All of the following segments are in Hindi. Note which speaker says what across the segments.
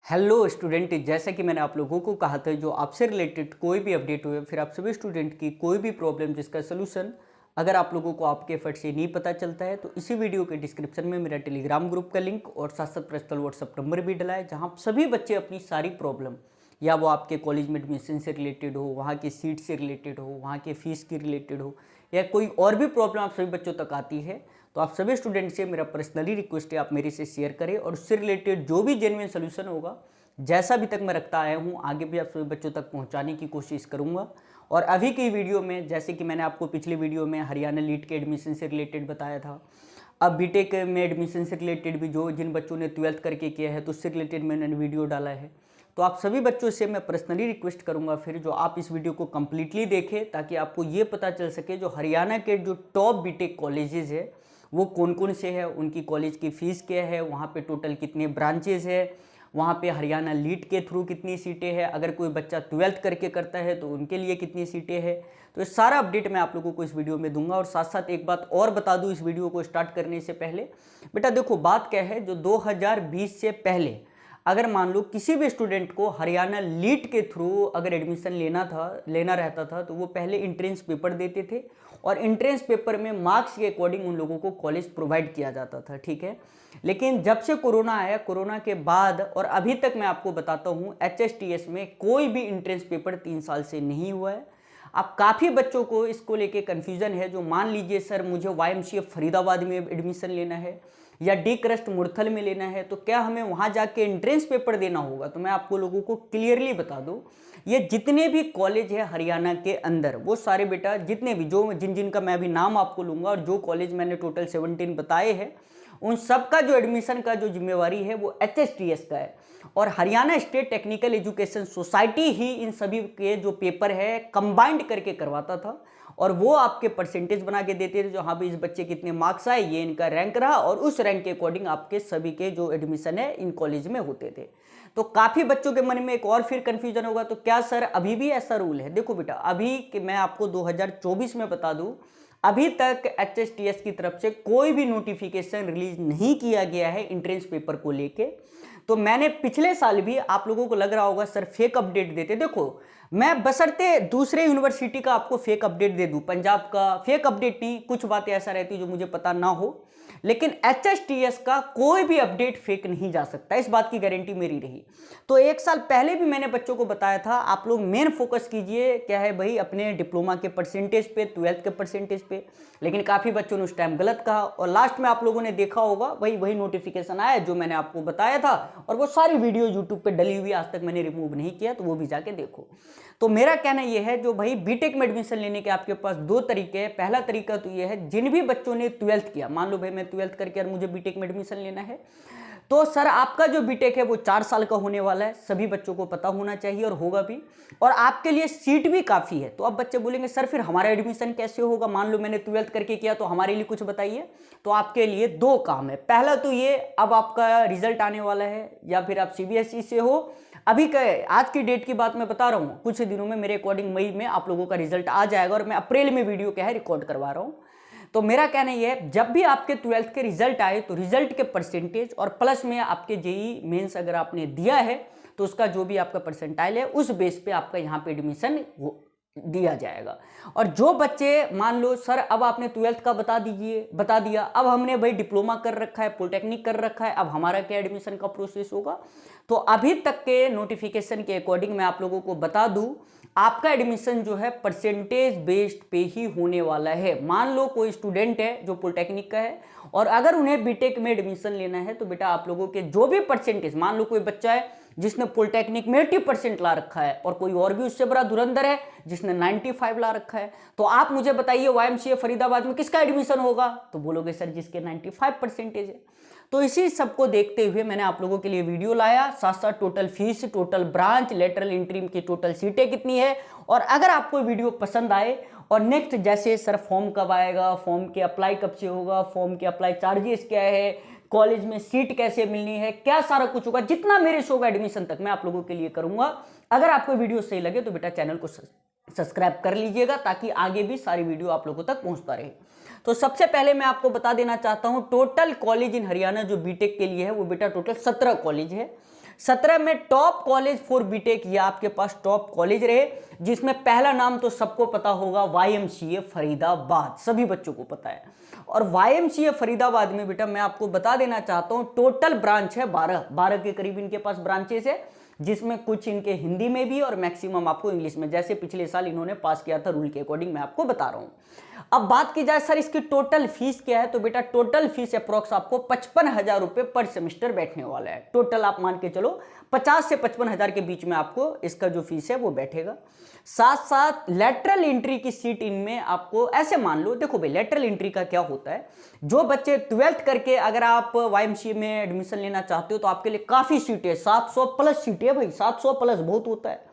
Speaker 1: हेलो स्टूडेंट, जैसा कि मैंने आप लोगों को कहा था, जो आपसे रिलेटेड कोई भी अपडेट हुए, फिर आप सभी स्टूडेंट की कोई भी प्रॉब्लम जिसका सोल्यूशन अगर आप लोगों को आपके एफर्ट से नहीं पता चलता है, तो इसी वीडियो के डिस्क्रिप्शन में मेरा टेलीग्राम ग्रुप का लिंक और साथ साथ पर्सनल व्हाट्सअप नंबर भी डला है, जहां सभी बच्चे अपनी सारी प्रॉब्लम, या वो आपके कॉलेज में एडमिशन से रिलेटेड हो, वहाँ की सीट से रिलेटेड हो, वहाँ के फीस की रिलेटेड हो, या कोई और भी प्रॉब्लम आप सभी बच्चों तक आती है, तो आप सभी स्टूडेंट से मेरा पर्सनली रिक्वेस्ट है आप मेरे से शेयर करें और उससे रिलेटेड जो भी जेन्युइन सोल्यूशन होगा, जैसा अभी तक मैं रखता आया हूँ, आगे भी आप सभी बच्चों तक पहुँचाने की कोशिश करूँगा। और अभी की वीडियो में, जैसे कि मैंने आपको पिछले वीडियो में हरियाणा लीट के एडमिशन से रिलेटेड बताया था, अब बीटेक में एडमिशन से रिलेटेड भी जो जिन बच्चों ने 12th करके किया है तो उससे रिलेटेड मैंने वीडियो डाला है। तो आप सभी बच्चों से मैं पर्सनली रिक्वेस्ट करूंगा फिर जो आप इस वीडियो को कम्प्लीटली देखें, ताकि आपको ये पता चल सके जो हरियाणा के जो टॉप बीटेक कॉलेजेस है वो कौन कौन से हैं, उनकी कॉलेज की फ़ीस क्या है, वहाँ पे टोटल कितने ब्रांचेज है, वहाँ पे हरियाणा लीट के थ्रू कितनी सीटें हैं, अगर कोई बच्चा 12th करके करता है तो उनके लिए कितनी सीटें हैं। तो ये सारा अपडेट मैं आप लोगों को इस वीडियो में दूंगा। और साथ साथ एक बात और बता दूं इस वीडियो को स्टार्ट करने से पहले, बेटा देखो बात क्या है, जो 2020 से पहले अगर मान लो किसी भी स्टूडेंट को हरियाणा लीट के थ्रू अगर एडमिशन लेना रहता था, तो वो पहले इंट्रेंस पेपर देते थे और इंट्रेंस पेपर में मार्क्स के अकॉर्डिंग उन लोगों को कॉलेज प्रोवाइड किया जाता था, ठीक है। लेकिन जब से कोरोना आया, कोरोना के बाद और अभी तक मैं आपको बताता हूँ, HSTS में कोई भी इंट्रेंस पेपर 3 साल से नहीं हुआ है। अब काफ़ी बच्चों को इसको लेके कन्फ्यूज़न है, जो मान लीजिए सर मुझे YMCA फरीदाबाद में एडमिशन लेना है या डी क्रस्ट मुरथल में लेना है, तो क्या हमें वहाँ जाके एंट्रेंस पेपर देना होगा? तो मैं आपको लोगों को क्लियरली बता दूँ, ये जितने भी कॉलेज है हरियाणा के अंदर, वो सारे बेटा जितने भी जो जिन का मैं अभी नाम आपको लूँगा और जो कॉलेज मैंने टोटल 17 बताए हैं, उन सब का जो एडमिशन का जो जिम्मेवारी है वो HSTS का है। और Haryana state technical education society ही इन सभी के जो पेपर है कंबाइंड करके करवाता था, और वो आपके परसेंटेज बना के देते थे, जो हाँ भाई इस बच्चे कितने मार्क्स आए, ये इनका रैंक रहा, और उस रैंक के अकॉर्डिंग आपके सभी के जो एडमिशन है इन कॉलेज में होते थे। तो काफ़ी बच्चों के मन में एक और फिर कन्फ्यूजन होगा, तो क्या सर अभी भी ऐसा रूल है? देखो बेटा, अभी कि मैं आपको 2024 में बता दूं, अभी तक HSTS की तरफ से कोई भी नोटिफिकेशन रिलीज नहीं किया गया है इंट्रेंस पेपर को लेके। तो मैंने पिछले साल भी, आप लोगों को लग रहा होगा सर फेक अपडेट देते, देखो मैं बशर्ते दूसरे यूनिवर्सिटी का आपको फेक अपडेट दे दूं, पंजाब का फेक अपडेट नहीं, कुछ बातें ऐसा रहती जो मुझे पता ना हो, लेकिन HSTS का कोई भी अपडेट फेक नहीं जा सकता, इस बात की गारंटी मेरी रही। तो एक साल पहले भी मैंने बच्चों को बताया था, आप लोग मेन फोकस कीजिए क्या है भाई, अपने डिप्लोमा के परसेंटेज पे, 12th के परसेंटेज पे। लेकिन काफ़ी बच्चों ने उस टाइम गलत कहा, और लास्ट में आप लोगों ने देखा होगा वही नोटिफिकेशन आया जो मैंने आपको बताया था, और वो सारी वीडियो यूट्यूब पे डली हुई, आज तक मैंने रिमूव नहीं किया, तो वो भी जाके देखो। तो मेरा कहना यह है, जो भाई बीटेक में एडमिशन लेने के आपके पास दो तरीके हैं। पहला तरीका तो यह है, जिन भी बच्चों ने 12th किया, मान लो भाई मैं 12th करके और मुझे बीटेक में एडमिशन लेना है, तो सर आपका जो बीटेक है वो 4 साल का होने वाला है, सभी बच्चों को पता होना चाहिए और होगा भी, और आपके लिए सीट भी काफ़ी है। तो अब बच्चे बोलेंगे सर फिर हमारा एडमिशन कैसे होगा, मान लो मैंने 12th करके किया, तो हमारे लिए कुछ बताइए। तो आपके लिए दो काम है। पहला तो ये, अब आपका रिजल्ट आने वाला है, या फिर आप CBSE से हो, अभी का आज की डेट की बात मैं बता रहा हूँ, कुछ दिनों में मेरे अकॉर्डिंग मई में आप लोगों का रिजल्ट आ जाएगा, और मैं अप्रैल में वीडियो क्या है रिकॉर्ड करवा रहा हूँ। तो मेरा कहना यह है, जब भी आपके 12th के रिजल्ट आए, तो रिजल्ट के परसेंटेज और प्लस में आपके JEE मेंस अगर आपने दिया है, तो उसका जो भी आपका परसेंटाइल है उस बेस पे आपका यहाँ पे एडमिशन दिया जाएगा। और जो बच्चे मान लो सर अब आपने 12th का बता दिया, अब हमने भाई डिप्लोमा कर रखा है, पॉलिटेक्निक कर रखा है, अब हमारा क्या एडमिशन का प्रोसेस होगा? तो अभी तक के नोटिफिकेशन के अकॉर्डिंग मैं आप लोगों को बता दूं, आपका एडमिशन जो है परसेंटेज बेस्ड पे ही होने वाला है। मान लो कोई स्टूडेंट है जो पॉलिटेक्निक का है, और अगर उन्हें बीटेक में एडमिशन लेना है, तो बेटा आप लोगों के जो भी परसेंटेज, मान लो कोई बच्चा है जिसने पॉलिटेक्निक में 80% ला रखा है, और कोई और भी उससे बड़ा धुरंधर है जिसने 95 ला रखा है, तो आप मुझे बताइए YMCA फरीदाबाद में किसका एडमिशन होगा? तो बोलोगे सर जिसके 95 परसेंटेज है। तो इसी सबको देखते हुए मैंने आप लोगों के लिए वीडियो लाया, साथ साथ total fees, total branch, lateral interim की टोटल सीटें कितनी है। और अगर आपको वीडियो पसंद आए, और नेक्स्ट जैसे सर फॉर्म कब आएगा, फॉर्म के अप्लाई कब से होगा, फॉर्म के अप्लाई चार्जेस क्या है, कॉलेज में सीट कैसे मिलनी है, क्या सारा कुछ होगा, जितना मेरे शो का एडमिशन तक मैं आप लोगों के लिए करूंगा। अगर आपको वीडियो सही लगे तो बेटा चैनल को सब्सक्राइब कर लीजिएगा, ताकि आगे भी सारी वीडियो आप लोगों तक पहुंचता रहे। तो सबसे पहले मैं आपको बता देना चाहता हूं, टोटल कॉलेज इन हरियाणा जो बीटेक के लिए है वो बेटा टोटल 17 कॉलेज है। 17 में टॉप कॉलेज फॉर बीटेक, ये आपके पास टॉप कॉलेज रहे, जिसमें पहला नाम तो सबको पता होगा YMCA फरीदाबाद, सभी बच्चों को पता है। और YMCA फरीदाबाद में बेटा मैं आपको बता देना चाहता हूं टोटल ब्रांच है 12 के करीब इनके पास ब्रांचेस है, जिसमें कुछ इनके हिंदी में भी और मैक्सिमम आपको इंग्लिश में, जैसे पिछले साल इन्होंने पास किया था रूल के अकॉर्डिंग मैं आपको बता रहा हूं। अब बात की जाए सर इसकी टोटल फीस क्या है, तो बेटा टोटल फीस अप्रोक्स आपको 55,000 रुपए पर सेमेस्टर बैठने वाला है। टोटल आप मान के चलो 50 से 55,000 के बीच में आपको इसका जो फीस है वो बैठेगा। साथ साथ लेटरल एंट्री की सीट इनमें आपको ऐसे मान लो, देखो भाई लेटरल एंट्री का क्या होता है, जो बच्चे 12th करके अगर आप YMCA में एडमिशन लेना चाहते हो तो आपके लिए काफी सीटें, 700 प्लस सीटें भाई, 700 प्लस बहुत होता है।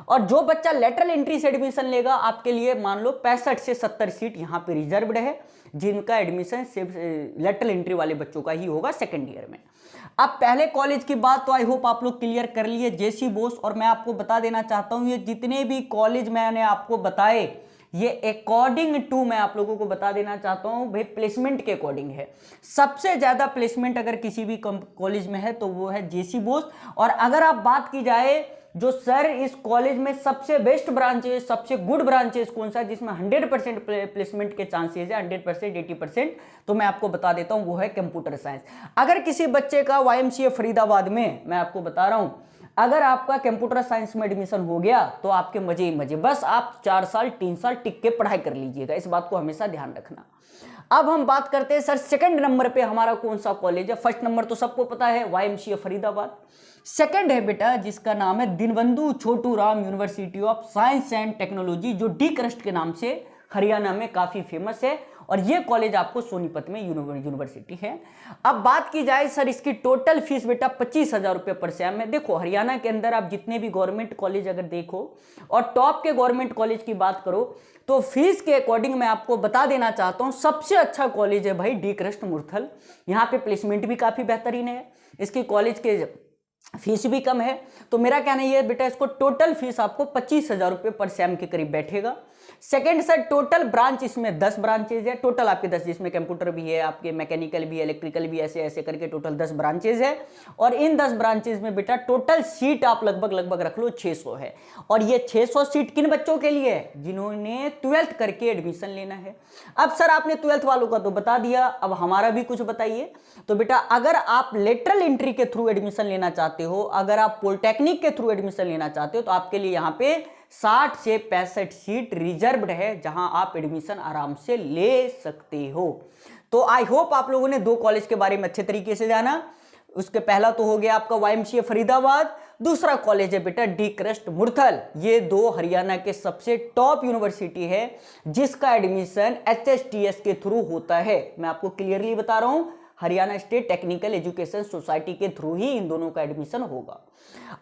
Speaker 1: और जो बच्चा लेटरल एंट्री से एडमिशन लेगा आपके लिए मान लो 65 से 70 सीट यहाँ पे रिजर्व्ड है, जिनका एडमिशन सिर्फ लेटरल एंट्री वाले बच्चों का ही होगा सेकेंड ईयर में। अब पहले कॉलेज की बात तो आई होप आप लोग क्लियर कर लिए, JC बोस। और मैं आपको बता देना चाहता हूँ ये जितने भी कॉलेज मैंने आपको बताए ये अकॉर्डिंग टू, मैं आप लोगों को बता देना चाहता हूँ भाई प्लेसमेंट के अकॉर्डिंग है। सबसे ज्यादा प्लेसमेंट अगर किसी भी कॉलेज में है तो वो है JC बोस। और अगर आप बात की जाए जो सर इस कॉलेज में सबसे बेस्ट ब्रांचेस, सबसे गुड ब्रांचेस कौन सा है जिसमें 100% प्लेसमेंट के चांसेस है, 100% 80%, तो मैं आपको बता देता हूं वो है कंप्यूटर साइंस। अगर किसी बच्चे का YMCA फरीदाबाद में, मैं आपको बता रहा हूं, अगर आपका कंप्यूटर साइंस में एडमिशन हो गया तो आपके मजे ही मजे, बस आप 4 साल 3 साल टिक के पढ़ाई कर लीजिएगा, इस बात को हमेशा ध्यान रखना। अब हम बात करते हैं सर सेकंड नंबर पे हमारा कौन सा कॉलेज है। फर्स्ट नंबर तो सबको पता है YMCA फरीदाबाद, सेकंड है बेटा जिसका नाम है Deenbandhu Chhoturam university of science and technology, जो डी क्रस्ट के नाम से हरियाणा में काफी फेमस है, और ये कॉलेज आपको सोनीपत में यूनिवर्सिटी है। अब बात की जाए सर इसकी टोटल फीस बेटा 25,000 रुपये पर सेम है। देखो हरियाणा के अंदर आप जितने भी गवर्नमेंट कॉलेज अगर देखो और टॉप के गवर्नमेंट कॉलेज की बात करो तो फीस के अकॉर्डिंग मैं आपको बता देना चाहता हूं सबसे अच्छा कॉलेज है भाई डी क्रस्ट मुरथल। यहाँ पे प्लेसमेंट भी काफी बेहतरीन है, इसकी कॉलेज के फीस भी कम है। तो मेरा कहना यह है बेटा इसको टोटल फीस आपको 25,000 रुपये पर सेम के करीब बैठेगा। सेकंड सर टोटल ब्रांच इसमें 10 ब्रांचेज है, टोटल आपके 10, जिसमें कंप्यूटर भी है, आपके मैकेनिकल भी है, इलेक्ट्रिकल भी, ऐसे ऐसे करके टोटल 10 ब्रांचेज है। और इन 10 ब्रांचेज में बेटा टोटल सीट आप लगभग रख लो 600 है। और ये 600 सीट किन बच्चों के लिए है, जिन्होंने 12th करके एडमिशन लेना है। अब सर आपने 12th वालों का तो बता दिया, अब हमारा भी कुछ बताइए। तो बेटा अगर आप लेटरल एंट्री के थ्रू एडमिशन लेना चाहते हो, अगर आप पॉलिटेक्निक के थ्रू एडमिशन लेना चाहते हो, तो आपके लिए यहाँ पे 60 से 65 सीट रिजर्व्ड है, जहां आप एडमिशन आराम से ले सकते हो। तो आई होप आप लोगों ने 2 कॉलेज के बारे में अच्छे तरीके से जाना। उसके पहला तो हो गया आपका YMCA फरीदाबाद, दूसरा कॉलेज है बेटा डी क्रस्ट मुरथल। ये 2 हरियाणा के सबसे टॉप यूनिवर्सिटी है जिसका एडमिशन HSTS के थ्रू होता है। मैं आपको क्लियरली बता रहा हूं, Haryana state technical education society के थ्रू ही इन दोनों का एडमिशन होगा।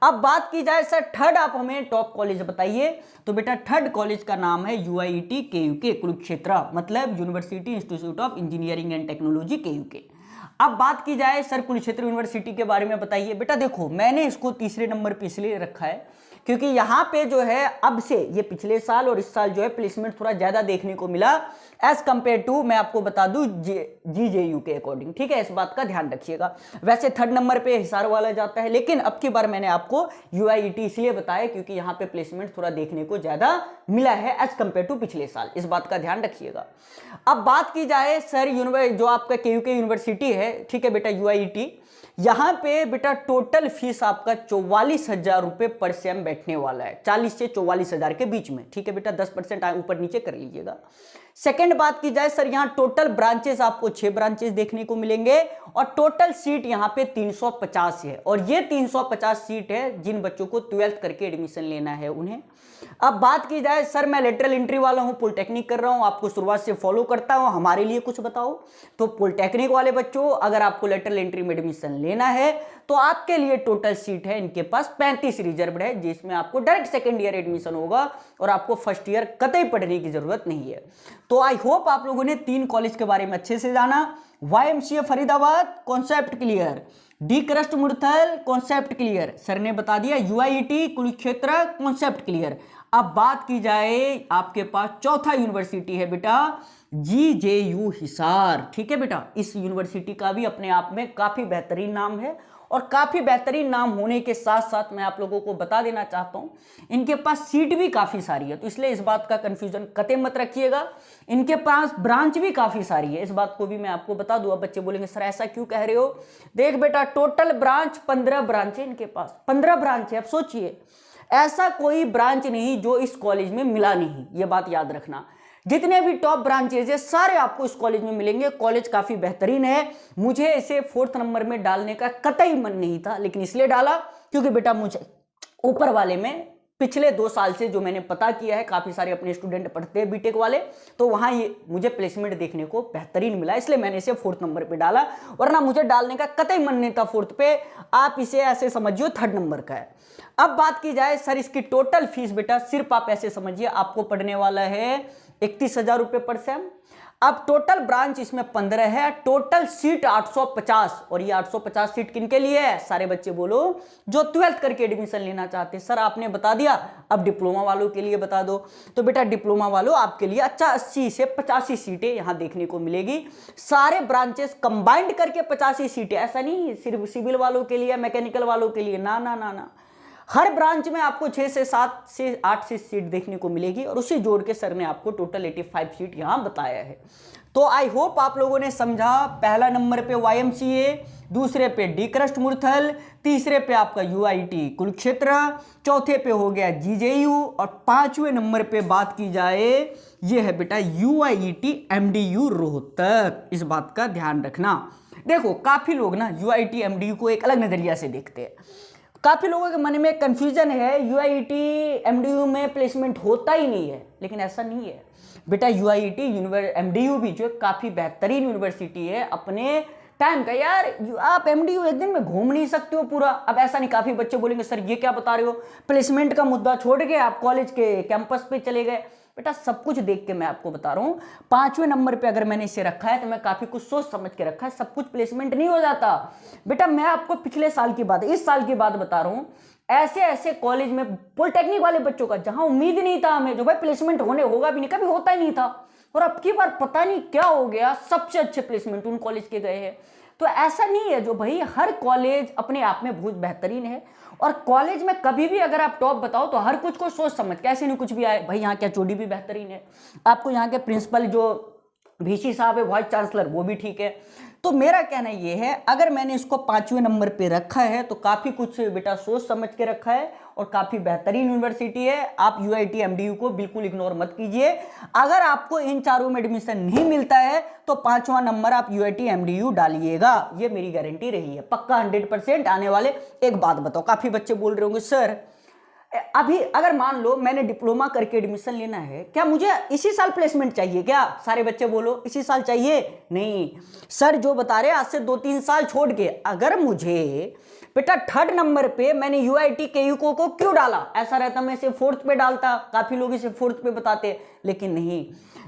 Speaker 1: अब बात की जाए सर थर्ड आप हमें टॉप कॉलेज बताइए। तो बेटा थर्ड कॉलेज का नाम है UIET KUK कुरुक्षेत्र, मतलब university institute of engineering and technology KUK। अब बात की जाए सर कुरुक्षेत्र यूनिवर्सिटी के बारे में बताइए। बेटा देखो मैंने इसको तीसरे नंबर पे इसलिए रखा है क्योंकि यहाँ पे जो है अब से ये पिछले साल और इस साल जो है प्लेसमेंट थोड़ा ज्यादा देखने को मिला एज कंपेयर टू, मैं आपको बता दूं GJU के अकॉर्डिंग, ठीक है, इस बात का ध्यान रखिएगा। वैसे थर्ड नंबर पे हिसार वाला जाता है, लेकिन अब की बार मैंने आपको UIET इसलिए बताया क्योंकि यहाँ पे प्लेसमेंट थोड़ा देखने को ज्यादा मिला है एज कंपेयर टू पिछले साल, इस बात का ध्यान रखिएगा। अब बात की जाए सर जो आपका KUK यूनिवर्सिटी है, ठीक है बेटा UIET, यहां पे बेटा टोटल फीस आपका 44,000 रुपए पर सेम बैठने वाला है, 40 से 44,000 के बीच में, ठीक है बेटा, 10% ऊपर नीचे कर लीजिएगा। सेकंड बात की जाए सर यहां टोटल ब्रांचेस आपको 6 ब्रांचेस देखने को मिलेंगे और टोटल सीट यहां पे 350 है, और ये 350 सीट है जिन बच्चों को 12th करके एडमिशन लेना है उन्हें। अब बात की जाए सर मैं लेटरल एंट्री वाला हूं, पॉलिटेक्निक कर रहा हूं, आपको शुरुआत से फॉलो करता हूं, हमारे लिए कुछ बताओ। तो पॉलिटेक्निक वाले बच्चों अगर आपको लेटरल एंट्री में एडमिशन लेना है तो आपके लिए टोटल सीट है इनके पास 35 रिजर्व्ड है, जिसमें आपको डायरेक्ट सेकंड ईयर एडमिशन होगा और आपको फर्स्ट ईयर कतई पढ़ने की जरूरत नहीं है। तो आई होप आप लोगों ने 3 कॉलेज के बारे में अच्छे से जाना। YMCA Faridabad concept clear, D crust Murthal concept clear, sir ने बता दिया, UIET कुरुक्षेत्र कॉन्सेप्ट क्लियर। अब बात की जाए आपके पास चौथा यूनिवर्सिटी है बेटा GJU हिसार, ठीक है बेटा, इस यूनिवर्सिटी का भी अपने आप में काफी बेहतरीन नाम है और काफ़ी बेहतरीन नाम होने के साथ साथ मैं आप लोगों को बता देना चाहता हूँ इनके पास सीट भी काफ़ी सारी है, तो इसलिए इस बात का कन्फ्यूजन कतई मत रखिएगा। इनके पास ब्रांच भी काफ़ी सारी है, इस बात को भी मैं आपको बता दूँ। अब बच्चे बोलेंगे सर ऐसा क्यों कह रहे हो? देख बेटा, टोटल ब्रांच 15 ब्रांच है इनके पास, 15 ब्रांच है। अब सोचिए, ऐसा कोई ब्रांच नहीं जो इस कॉलेज में मिला नहीं, ये बात याद रखना। जितने भी टॉप ब्रांचेज है सारे आपको इस कॉलेज में मिलेंगे। कॉलेज काफ़ी बेहतरीन है। मुझे इसे 4th नंबर में डालने का कतई मन नहीं था, लेकिन इसलिए डाला क्योंकि बेटा मुझे ऊपर वाले में पिछले 2 साल से जो मैंने पता किया है, काफ़ी सारे अपने स्टूडेंट पढ़ते हैं बीटेक वाले, तो वहाँ ये मुझे प्लेसमेंट देखने को बेहतरीन मिला, इसलिए मैंने इसे 4th नंबर पे डाला। वरना मुझे डालने का कतई मन नहीं था 4th पे। आप इसे ऐसे समझिए 3rd नंबर का है। अब बात की जाए सर इसकी टोटल फीस, बेटा सिर्फ आप ऐसे समझिए आपको पढ़ने वाला है 31,000 रुपये पर सेम। अब टोटल ब्रांच इसमें 15 है, टोटल सीट 850, और ये 850 सीट किनके लिए है? सारे बच्चे बोलो जो 12th करके एडमिशन लेना चाहते हैं। सर आपने बता दिया, अब डिप्लोमा वालों के लिए बता दो। तो बेटा डिप्लोमा वालों आपके लिए अच्छा 80 से 85 सीटें यहाँ देखने को मिलेगी। सारे ब्रांचेस कंबाइंड करके 85 सीटें, ऐसा नहीं सिर्फ सिविल वालों के लिए, मैकेनिकल वालों के लिए, ना ना ना ना, हर ब्रांच में आपको 6 से 7 से 8 से सीट देखने को मिलेगी, और उसी जोड़ के सर ने आपको टोटल 85 सीट यहां बताया है। तो आई होप आप लोगों ने समझा। पहला नंबर पे YMCA, दूसरे पे डी कृष्ण मुरथल, तीसरे पे आपका UIT कुरुक्षेत्र, चौथे पे हो गया GJU, और 5वें नंबर पे बात की जाए ये है बेटा UIT MDU रोहतक। इस बात का ध्यान रखना। देखो काफी लोग ना UIT MDU को एक अलग नजरिया से देखते हैं। काफ़ी लोगों के मन में कन्फ्यूजन है UIT MDU में प्लेसमेंट होता ही नहीं है, लेकिन ऐसा नहीं है बेटा। UIT MDU भी जो काफ़ी बेहतरीन यूनिवर्सिटी है अपने टाइम का। यार आप MDU एक दिन में घूम नहीं सकते हो पूरा। अब ऐसा नहीं, काफ़ी बच्चे बोलेंगे सर ये क्या बता रहे हो, प्लेसमेंट का मुद्दा छोड़ के आप कॉलेज के कैंपस पे चले गए। बेटा सब कुछ देख के मैं आपको बता रहा हूँ। 5वें नंबर पे अगर मैंने इसे रखा है तो मैं काफ़ी कुछ सोच समझ के रखा है। सब कुछ प्लेसमेंट नहीं हो जाता बेटा। मैं आपको पिछले साल की बात, इस साल की बात बता रहा हूँ। ऐसे ऐसे कॉलेज में पॉलिटेक्निक वाले बच्चों का जहां उम्मीद नहीं था हमें, जो भाई प्लेसमेंट होने होगा भी नहीं, कभी होता ही नहीं था, और अब की बार पता नहीं क्या हो गया, सबसे अच्छे प्लेसमेंट उन कॉलेज के गए हैं। तो ऐसा नहीं है जो भाई हर कॉलेज अपने आप में बहुत बेहतरीन है, और कॉलेज में कभी भी अगर आप टॉप बताओ तो हर कुछ को सोच समझ के, ऐसे नहीं कुछ भी आए। भाई यहाँ क्या चोडी भी बेहतरीन है, आपको यहाँ के प्रिंसिपल जो VC साहब है, वाइस चांसलर, वो भी ठीक है। तो मेरा कहना ये है, अगर मैंने इसको 5वें नंबर पे रखा है तो काफ़ी कुछ बेटा सोच समझ के रखा है, और काफ़ी बेहतरीन यूनिवर्सिटी है। आप UIT MDU को बिल्कुल इग्नोर मत कीजिए। अगर आपको इन चारों में एडमिशन नहीं मिलता है तो 5वां नंबर आप UIT MDU डालिएगा, ये मेरी गारंटी रही है, पक्का 100% आने वाले। एक बात बताओ, काफ़ी बच्चे बोल रहे होंगे सर अभी अगर मान लो मैंने डिप्लोमा करके एडमिशन लेना है, क्या मुझे इसी साल प्लेसमेंट चाहिए क्या? सारे बच्चे बोलो इसी साल चाहिए। नहीं सर, जो बता रहे आज से 2-3 साल छोड़ के। अगर मुझे बेटा 3rd नंबर पे मैंने UIT KU को क्यों डाला, ऐसा रहता मैं इसे 4th पे डालता। काफी लोग इसे 4th पे बताते, लेकिन नहीं,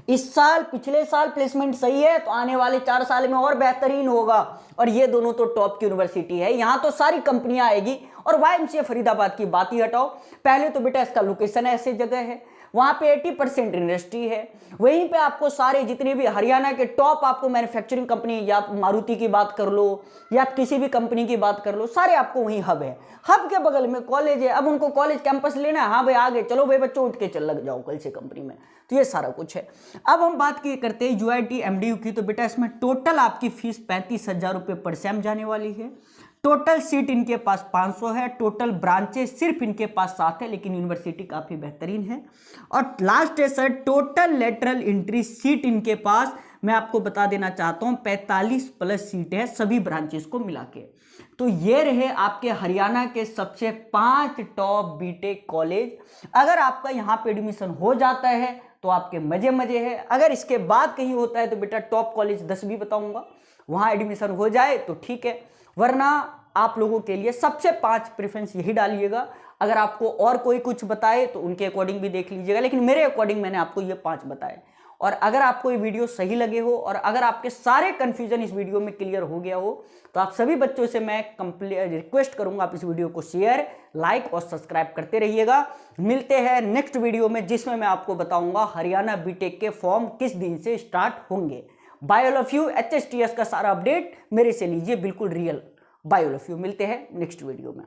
Speaker 1: इस साल पिछले साल प्लेसमेंट सही है तो आने वाले 4 साल में और बेहतरीन होगा। और ये दोनों तो टॉप की यूनिवर्सिटी है, यहाँ तो सारी कंपनियां आएगी। और YMCA फरीदाबाद की बात ही हटाओ, पहले तो बेटा इसका लोकेशन ऐसी जगह है, वहाँ पे 80% इंडस्ट्री है। वहीं पे आपको सारे जितने भी हरियाणा के टॉप आपको मैन्युफैक्चरिंग कंपनी, या आप मारुति की बात कर लो या आप किसी भी कंपनी की बात कर लो, सारे आपको वहीं हब है। हब के बगल में कॉलेज है। अब उनको कॉलेज कैंपस लेना है, हाँ भाई आगे चलो भाई बच्चों उठ के चल लग जाओ कल से कंपनी में। तो ये सारा कुछ है। अब हम बात की करते हैं UIT MDU की, तो बेटा इसमें टोटल आपकी फीस 35,000 रुपये पर सेम जाने वाली है। टोटल सीट इनके पास 500 है। टोटल ब्रांचेस सिर्फ इनके पास 7 है, लेकिन यूनिवर्सिटी काफ़ी बेहतरीन है। और लास्ट है sir, total lateral entry seat इनके पास मैं आपको बता देना चाहता हूँ 45 प्लस सीट है सभी ब्रांचेस को मिला के। तो ये रहे आपके हरियाणा के सबसे 5 टॉप बीटेक कॉलेज। अगर आपका यहाँ पे एडमिशन हो जाता है तो आपके मजे मजे है। अगर इसके बाद कहीं होता है तो बेटा टॉप कॉलेज 10 भी बताऊंगा, वहाँ एडमिशन हो जाए तो ठीक है, वरना आप लोगों के लिए सबसे 5 प्रेफरेंस यही डालिएगा। अगर आपको और कोई कुछ बताए तो उनके अकॉर्डिंग भी देख लीजिएगा, लेकिन मेरे अकॉर्डिंग मैंने आपको ये 5 बताए। और अगर आपको ये वीडियो सही लगे हो और अगर आपके सारे कन्फ्यूजन इस वीडियो में क्लियर हो गया हो तो आप सभी बच्चों से मैं रिक्वेस्ट करूंगा आप इस वीडियो को शेयर, लाइक और सब्सक्राइब करते रहिएगा। मिलते हैं नेक्स्ट वीडियो में, जिसमें मैं आपको बताऊंगा हरियाणा बीटेक के फॉर्म किस दिन से स्टार्ट होंगे। Bye all of you. HSTS का सारा अपडेट मेरे से लीजिए, बिल्कुल real. Bye all of you, मिलते हैं नेक्स्ट वीडियो में।